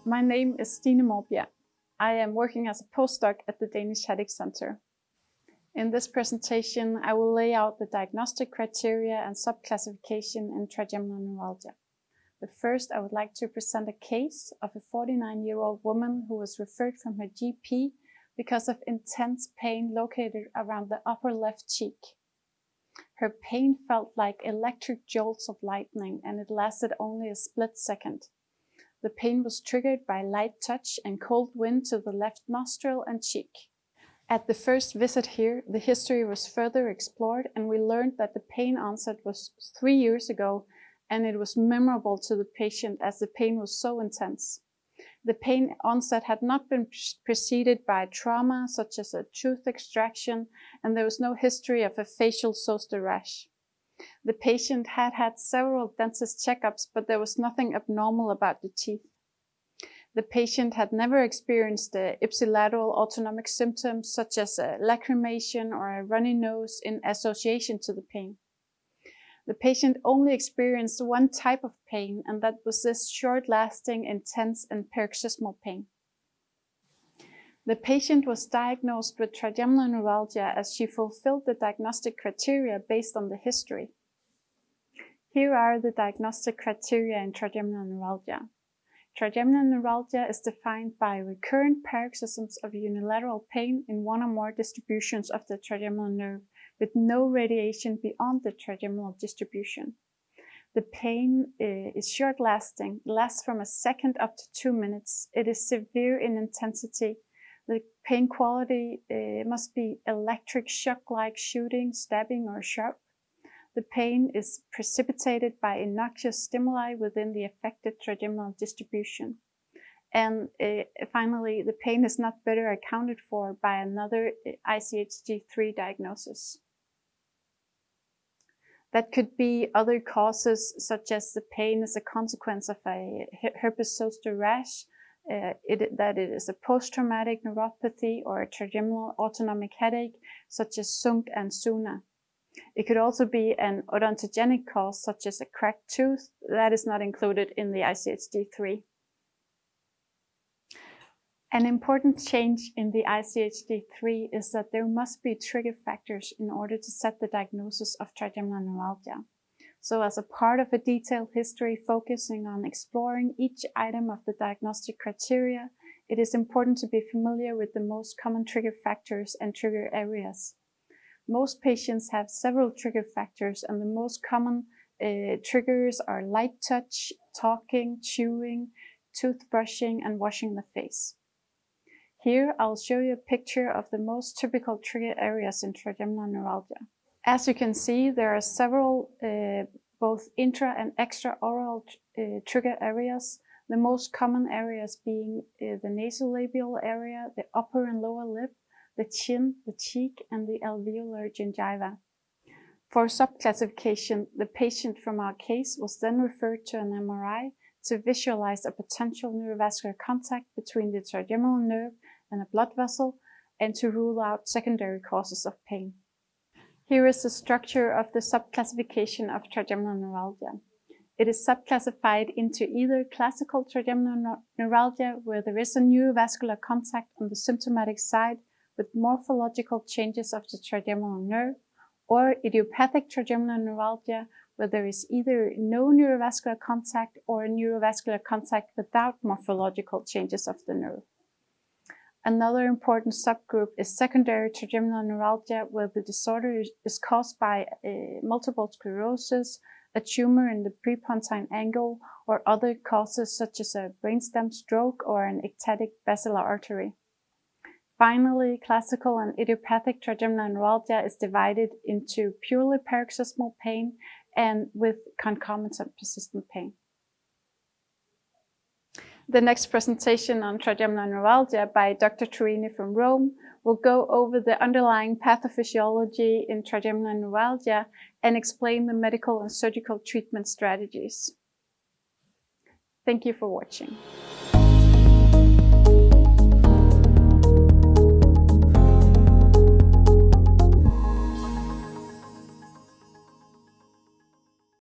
My name is Stine Morbjerg. I am working as a postdoc at the Danish Headache Center. In this presentation, I will lay out the diagnostic criteria and subclassification in trigeminal neuralgia. But first, I would like to present a case of a 49-year-old woman who was referred from her GP because of intense pain located around the upper left cheek. Her pain felt like electric jolts of lightning, and it lasted only a split second. The pain was triggered by light touch and cold wind to the left nostril and cheek. At the first visit here, the history was further explored, and we learned that the pain onset was 3 years ago, and it was memorable to the patient as the pain was so intense. The pain onset had not been preceded by trauma such as a tooth extraction, and there was no history of a facial zoster rash. The patient had had several dentist checkups, but there was nothing abnormal about the teeth. The patient had never experienced the ipsilateral autonomic symptoms such as a lacrimation or a runny nose in association to the pain. The patient only experienced one type of pain, and that was this short-lasting, intense and paroxysmal pain. The patient was diagnosed with trigeminal neuralgia as she fulfilled the diagnostic criteria based on the history. Here are the diagnostic criteria in trigeminal neuralgia. Trigeminal neuralgia is defined by recurrent paroxysms of unilateral pain in one or more distributions of the trigeminal nerve, with no radiation beyond the trigeminal distribution. The pain is short-lasting, lasts from a second up to 2 minutes. It is severe in intensity. The pain quality must be electric shock-like shooting, stabbing, or sharp. The pain is precipitated by innocuous stimuli within the affected trigeminal distribution. And finally, the pain is not better accounted for by another ICHG3 diagnosis. That could be other causes, such as the pain is a consequence of a herpes zoster rash, that it is a post-traumatic neuropathy or a trigeminal autonomic headache, such as SUNC and SUNA. It could also be an odontogenic cause, such as a cracked tooth. That is not included in the ICHG3. An important change in the ICHG3 is that there must be trigger factors in order to set the diagnosis of trigeminal neuralgia. So as a part of a detailed history focusing on exploring each item of the diagnostic criteria, it is important to be familiar with the most common trigger factors and trigger areas. Most patients have several trigger factors, and the most common triggers are light touch, talking, chewing, toothbrushing, and washing the face. Here, I'll show you a picture of the most typical trigger areas in trigeminal neuralgia. As you can see, there are several both intra and extraoral trigger areas, the most common areas being the nasolabial area, the upper and lower lip, the chin, the cheek, and the alveolar gingiva. For subclassification, the patient from our case was then referred to an MRI to visualize a potential neurovascular contact between the trigeminal nerve and a blood vessel, and to rule out secondary causes of pain. Here is the structure of the subclassification of trigeminal neuralgia. It is subclassified into either classical trigeminal neuralgia, where there is a neurovascular contact on the symptomatic side with morphological changes of the trigeminal nerve, or idiopathic trigeminal neuralgia, where there is either no neurovascular contact or a neurovascular contact without morphological changes of the nerve. Another important subgroup is secondary trigeminal neuralgia, where the disorder is caused by multiple sclerosis, a tumor in the prepontine angle, or other causes such as a brainstem stroke or an ectatic basilar artery. Finally, classical and idiopathic trigeminal neuralgia is divided into purely paroxysmal pain and with concomitant persistent pain. The next presentation on trigeminal neuralgia by Dr. Turini from Rome will go over the underlying pathophysiology in trigeminal neuralgia and explain the medical and surgical treatment strategies. Thank you for watching.